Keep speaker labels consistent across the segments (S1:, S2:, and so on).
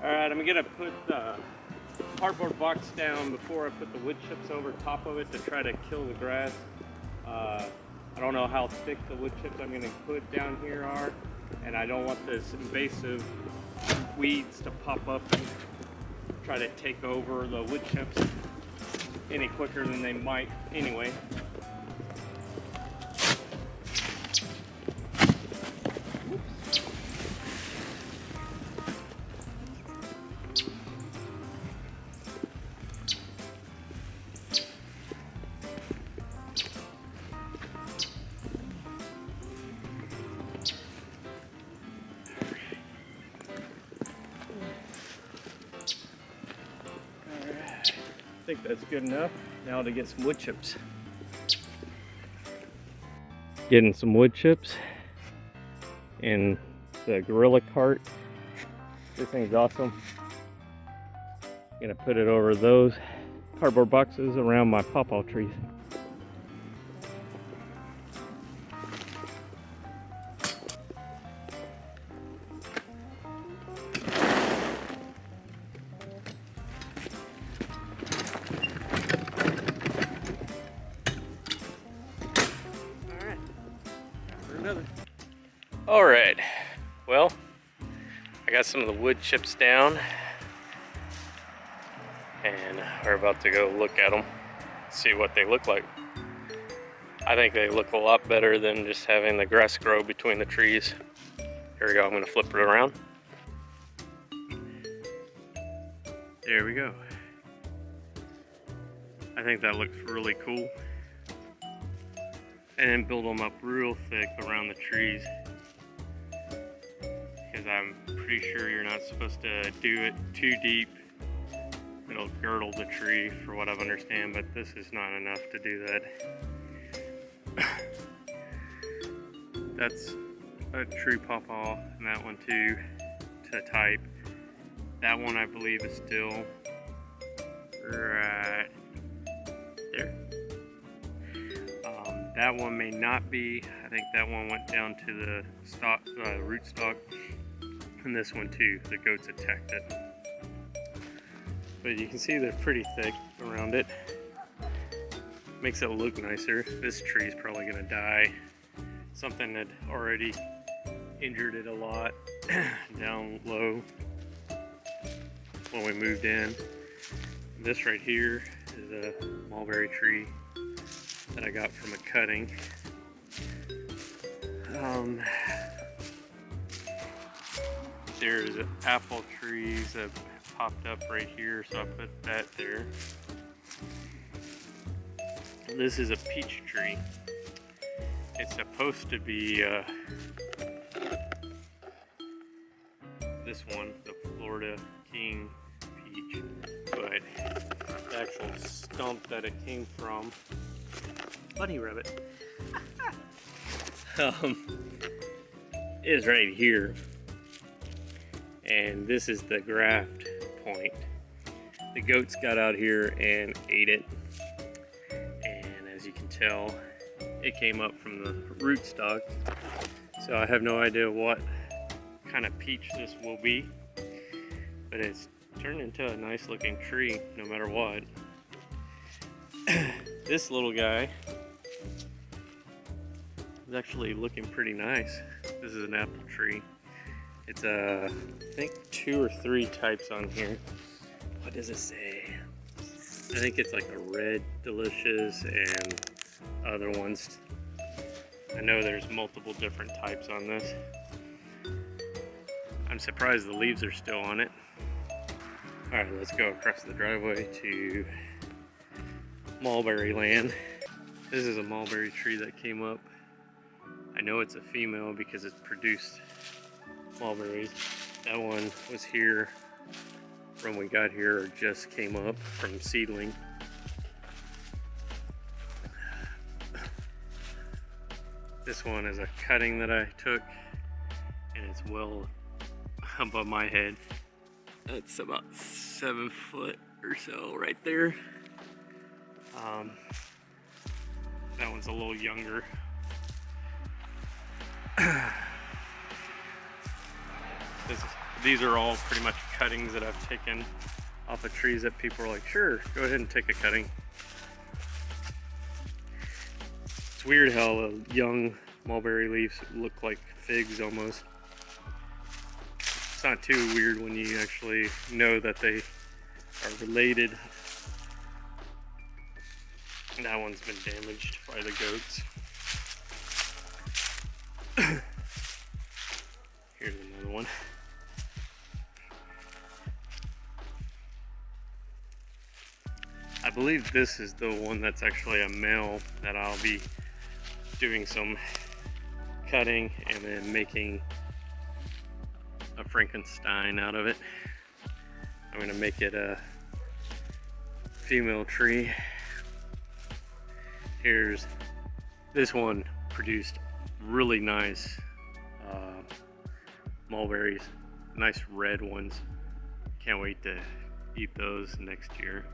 S1: Alright, I'm gonna put the cardboard box down before I put the wood chips over top of it to try to kill the grass. I don't know how thick the wood chips I'm gonna put down here are, and I don't want this invasive weeds to pop up and try to take over the wood chips any quicker than they might anyway. I think that's good enough. Now to get some wood chips. Getting some wood chips in the gorilla cart. This thing's awesome. Gonna put it over those cardboard boxes around my Paw Paw trees. Alright, well, I got some of the wood chips down and we're about to go look at them, see what they look like. I think they look a lot better than just having the grass grow between the trees. Here we go, I'm going to flip it around. There we go. I think that looks really cool. And then build them up real thick around the trees. Because I'm pretty sure you're not supposed to do it too deep. It'll girdle the tree for what I understand, but this is not enough to do that. That's a true Paw Paw, and that one too, to type. That one I believe is still right there. That one may not be. I think that one went down to the stock, root stock, and this one too. The goats attacked it. But you can see they're pretty thick around it. Makes it look nicer. This tree is probably gonna die. Something that already injured it a lot down low when we moved in. This right here is a mulberry tree that I got from a cutting. There's apple trees that popped up right here, so I put that there. This is a peach tree. It's supposed to be this one, the Florida King peach, but the actual stump that it came from, bunny rabbit, is right here. And this is the graft point. The goats got out here and ate it. And as you can tell, it came up from the rootstock. So I have no idea what kind of peach this will be. But it's turned into a nice looking tree no matter what. This little guy is actually looking pretty nice. This is an apple tree. It's I think 2 or 3 types on here. What does it say? I think it's like a red delicious and other ones. I know there's multiple different types on this. I'm surprised the leaves are still on it. Alright, let's go across the driveway to mulberry land. This is a mulberry tree that came up. I know it's a female because it's produced mulberries. That one was here when we got here, or just came up from seedling. This one is a cutting that I took, and it's well above my head. That's about 7 foot or so right there. That one's a little younger. These are all pretty much cuttings that I've taken off of trees that people are like, sure, go ahead and take a cutting. It's weird how young mulberry leaves look like figs almost. It's not too weird when you actually know that they are related. That one's been damaged by the goats. Here's another one. I believe this is the one that's actually a male that I'll be doing some cutting and then making a Frankenstein out of it. I'm gonna make it a female tree. Here's this one, produced really nice mulberries, nice red ones. Can't wait to eat those next year.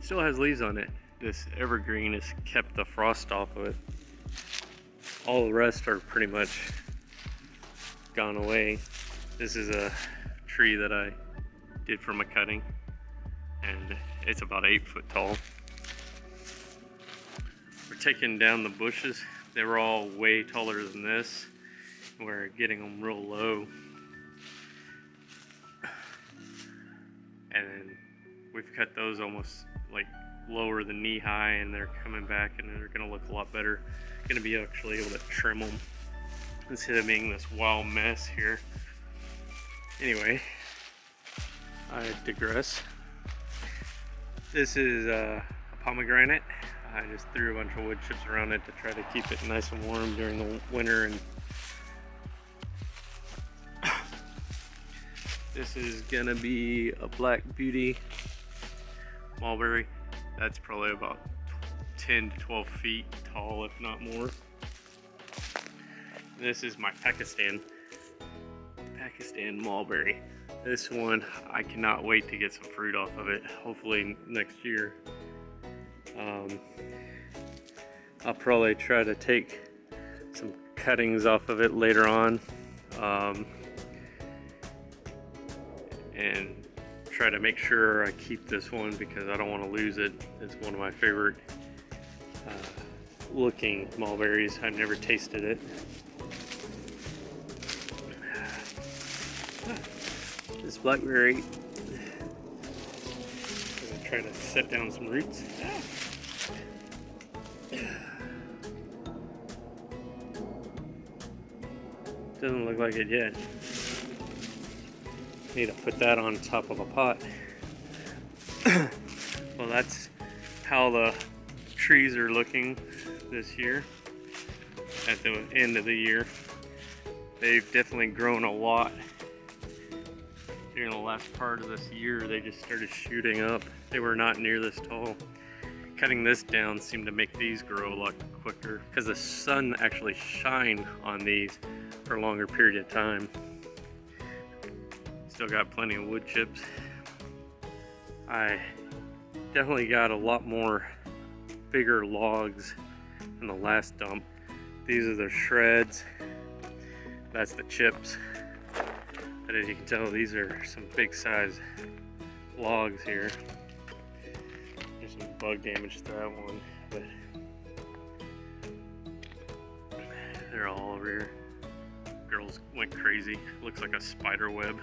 S1: Still has leaves on it. This evergreen has kept the frost off of it. All the rest are pretty much gone away. This is a tree that I did from a cutting, and it's about 8 foot tall. We're taking down the bushes. They were all way taller than this. We're getting them real low. And then we've cut those almost like lower than knee high, and they're coming back and they're gonna look a lot better. Gonna be actually able to trim them instead of being this wild mess here. Anyway, I digress. This is a pomegranate. I just threw a bunch of wood chips around it to try to keep it nice and warm during the winter. And this is gonna be a Black Beauty mulberry. That's probably about 10 to 12 feet tall, if not more. This is my Pakistan mulberry. This one, I cannot wait to get some fruit off of it, hopefully next year. I'll probably try to take some cuttings off of it later on, and try to make sure I keep this one because I don't want to lose it. It's one of my favorite looking mulberries. I've never tasted it. This blackberry, I'm gonna try to set down some roots. Doesn't look like it yet. Need to put that on top of a pot. Well, that's how the trees are looking this year at the end of the year. They've definitely grown a lot. During the last part of this year, they just started shooting up. They were not near this tall. Cutting this down seemed to make these grow a lot quicker because the sun actually shined on these for a longer period of time. Still got plenty of wood chips. I definitely got a lot more bigger logs in the last dump. These are the shreds. That's the chips. But as you can tell, these are some big size logs here. There's some bug damage to that one, but they're all over here. Girls went crazy. Looks like a spider web.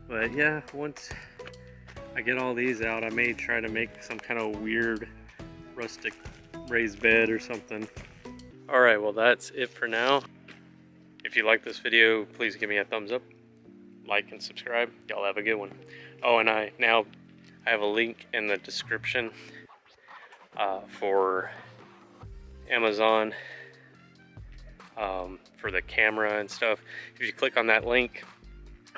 S1: But yeah, once I get all these out, I may try to make some kind of weird rustic raised bed or something. All right, well, that's it for now. If you like this video, please give me a thumbs up, like, and subscribe. Y'all have a good one. Oh, and I have a link in the description for Amazon for the camera and stuff. If you click on that link,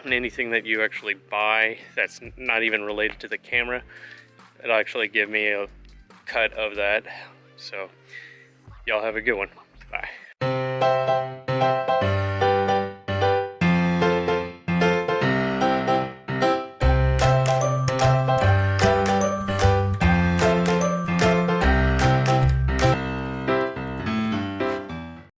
S1: and anything that you actually buy that's not even related to the camera, it'll actually give me a cut of that. So y'all have a good one. Bye.